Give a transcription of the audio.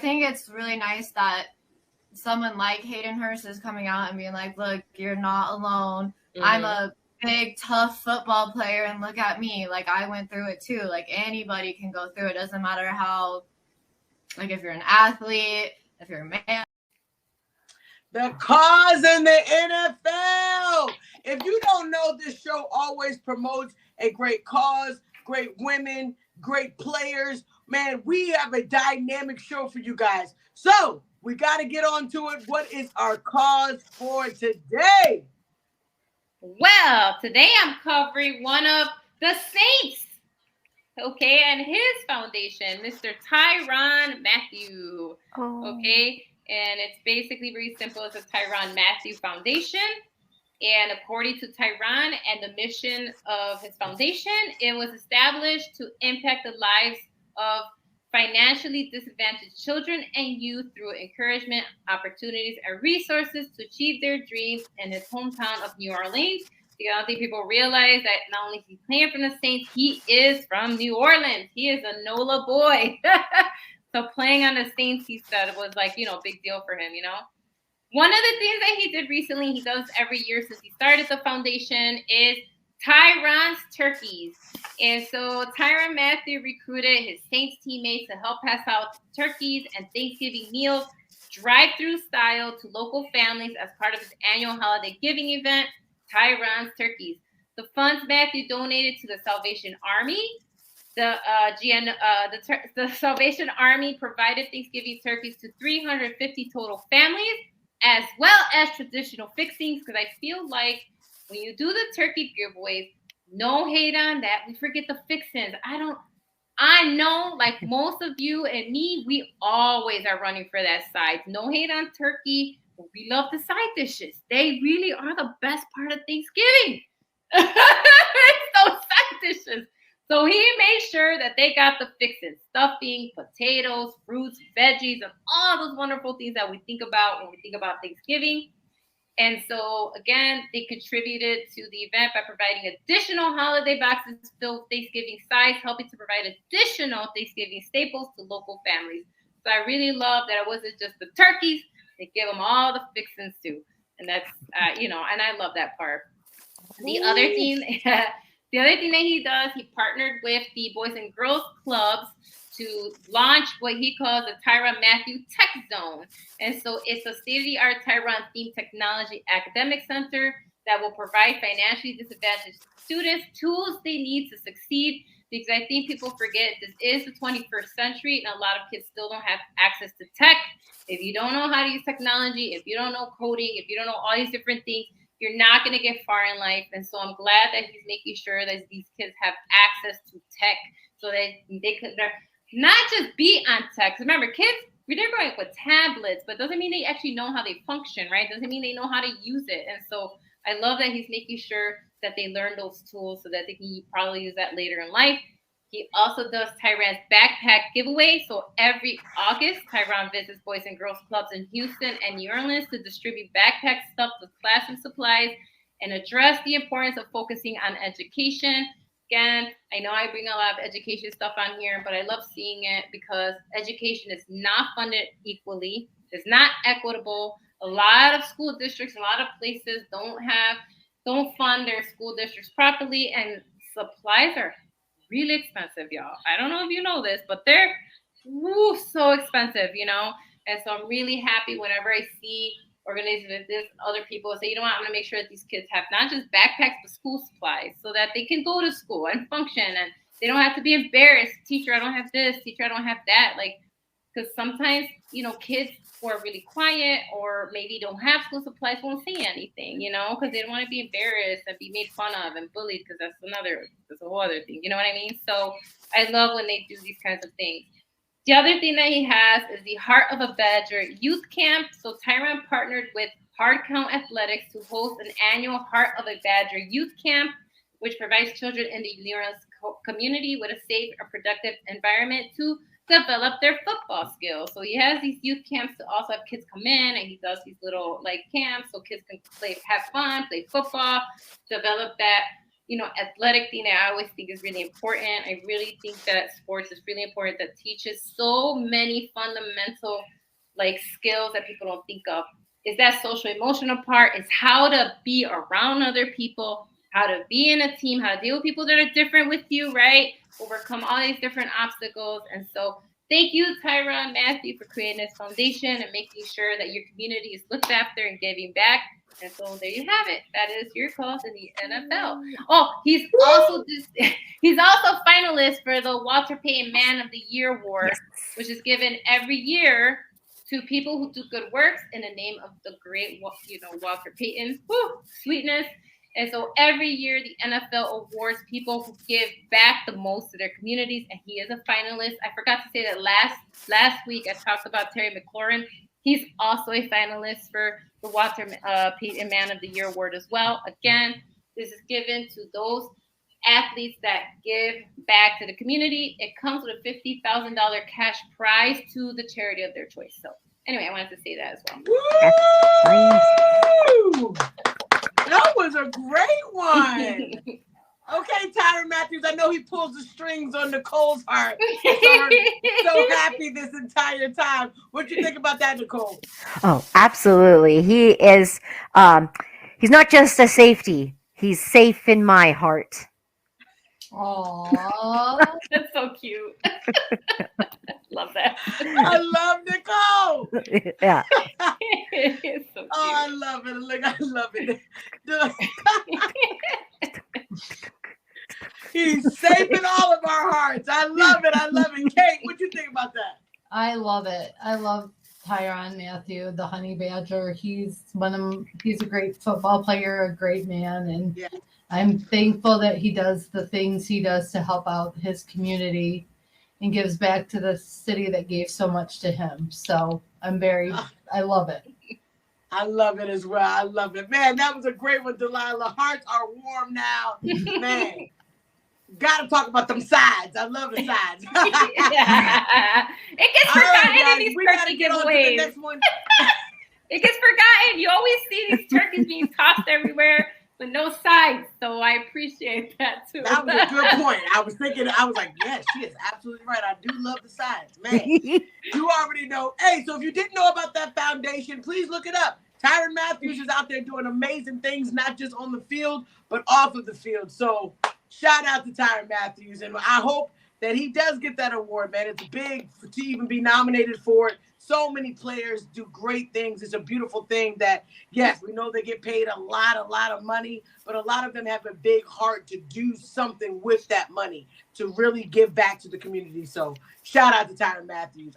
think it's really nice that someone like Hayden Hurst is coming out and being like, look, you're not alone. I'm a big, tough football player, and look at me. Like, I went through it too. Like, anybody can go through it. Doesn't matter how, like, if you're an athlete, if you're a man. The cause in the NFL. If you don't know, this show always promotes a great cause, great women, great players. Man, we have a dynamic show for you guys. So we got to get on to it. What is our cause for today? Well, today I'm covering one of the Saints. Okay, and his foundation, Mr. Tyrann Mathieu. Okay, and it's basically very simple. It's a Tyrann Mathieu Foundation. And according to Tyrann and the mission of his foundation, it was established to impact the lives of financially disadvantaged children and youth through encouragement, opportunities, and resources to achieve their dreams in his hometown of New Orleans. I don't think people realize that not only is he playing from the Saints, he is from New Orleans. He is a NOLA boy. So playing on the Saints, he said, was like, big deal for him, One of the things that he did recently, he does every year since he started the foundation, is Tyrann's Turkeys. And so Tyrann Mathieu recruited his Saints teammates to help pass out turkeys and Thanksgiving meals, drive-through style, to local families as part of his annual holiday giving event, Tyrann's Turkeys. The funds Mathieu donated to the Salvation Army. The Salvation Army provided Thanksgiving turkeys to 350 total families, as well as traditional fixings, because I feel like when you do the turkey giveaways, no hate on that. We forget the fixings. I know, like most of you and me, we always are running for that side. No hate on turkey. We love the side dishes. They really are the best part of Thanksgiving. Those side dishes. So he made sure that they got the fixings, stuffing, potatoes, fruits, veggies, and all those wonderful things that we think about when we think about Thanksgiving. And so, again, they contributed to the event by providing additional holiday boxes filled with Thanksgiving sides, helping to provide additional Thanksgiving staples to local families. So I really love that it wasn't just the turkeys. They give them all the fixings too. And that's, and I love that part. The other thing that he does, he partnered with the Boys and Girls Clubs to launch what he calls the Tyrann Mathieu Tech Zone. And so it's a state-of-the-art Tyrann-themed technology academic center that will provide financially disadvantaged students tools they need to succeed. Because I think people forget this is the 21st century and a lot of kids still don't have access to tech. If you don't know how to use technology, if you don't know coding, if you don't know all these different things, you're not going to get far in life. And so I'm glad that he's making sure that these kids have access to tech so that they could not just be on tech. Remember, kids, they're going with tablets, but doesn't mean they actually know how they function, right? Doesn't mean they know how to use it. And so I love that he's making sure that they learn those tools so that they can probably use that later in life. He also does Tyrann's backpack giveaway. So every August, Tyrann visits Boys and Girls Clubs in Houston and New Orleans to distribute backpacks stuffed with classroom supplies and address the importance of focusing on education. Again, I know I bring a lot of education stuff on here, but I love seeing it because education is not funded equally. It's not equitable. A lot of school districts, a lot of places don't fund their school districts properly, and supplies are really expensive, y'all. I don't know if you know this, but they're so expensive, And so I'm really happy whenever I see organizations like this, other people say, I'm going to make sure that these kids have not just backpacks, but school supplies so that they can go to school and function and they don't have to be embarrassed. Teacher, I don't have this. Teacher, I don't have that. Because sometimes, kids who are really quiet or maybe don't have school supplies won't say anything, because they don't want to be embarrassed and be made fun of and bullied, because that's a whole other thing. You know what I mean? So I love when they do these kinds of things. The other thing that he has is the Heart of a Badger Youth Camp. So Tyrann partnered with Hard Count Athletics to host an annual Heart of a Badger Youth Camp, which provides children in the New Orleans community with a safe and productive environment to develop their football skills. So he has these youth camps to also have kids come in, and he does these little camps so kids can have fun, play football, develop that athletic thing that I always think is really important. I really think that sports is really important, that teaches so many fundamental skills that people don't think of. Is that social emotional part, is how to be around other people, how to be in a team, how to deal with people that are different with you, right? Overcome all these different obstacles. And so thank you, Tyra and Matthew, for creating this foundation and making sure that your community is looked after and giving back. And so there you have it. That is your cause in the NFL. Oh, he's also finalist for the Walter Payton Man of the Year Award, which is given every year to people who do good works in the name of the great, Walter Payton. Woo, sweetness. And so every year the NFL awards people who give back the most to their communities, and he is a finalist. I forgot to say that last week I talked about Terry McLaurin. He's also a finalist for the Walter Payton Man of the Year Award as well. Again, this is given to those athletes that give back to the community. It comes with a $50,000 cash prize to the charity of their choice. So anyway, I wanted to say that as well. Woo! That was a great one. Okay, Tyron Matthews, I know he pulls the strings on Nicole's heart. So happy this entire time. What do you think about that, Nicole? Oh, absolutely. He is, he's not just a safety. He's safe in my heart. Aww. That's so cute. Love that. I love Nicole. Yeah. It's so cute. Oh, I love it. Look, I love it. He's safe in all of our hearts. I love it. I love it. Kate, what you think about that? I love it. I love Tyron Matthew, the Honey Badger. He's a great football player, a great man, and yeah. I'm thankful that he does the things he does to help out his community and gives back to the city that gave so much to him. So I love it. I love it as well. I love it. Man, that was a great one, Delilah. Hearts are warm now. Man, got to talk about them sides. I love the sides. Yeah. It gets forgotten in these turkey giveaways. Next one. It gets forgotten. You always see these turkeys being tossed everywhere with no sides. So I appreciate that too. That was a good point. I was like, yes, she is absolutely right. I do love the sides. Man, you already know. Hey, so if you didn't know about that foundation, please look it up. Tyron Matthews is out there doing amazing things, not just on the field, but off of the field. So shout out to Tyron Matthews. And I hope that he does get that award, man. It's big to even be nominated for it. So many players do great things. It's a beautiful thing that, yes, we know they get paid a lot of money, but a lot of them have a big heart to do something with that money, to really give back to the community. So shout out to Tyron Matthews.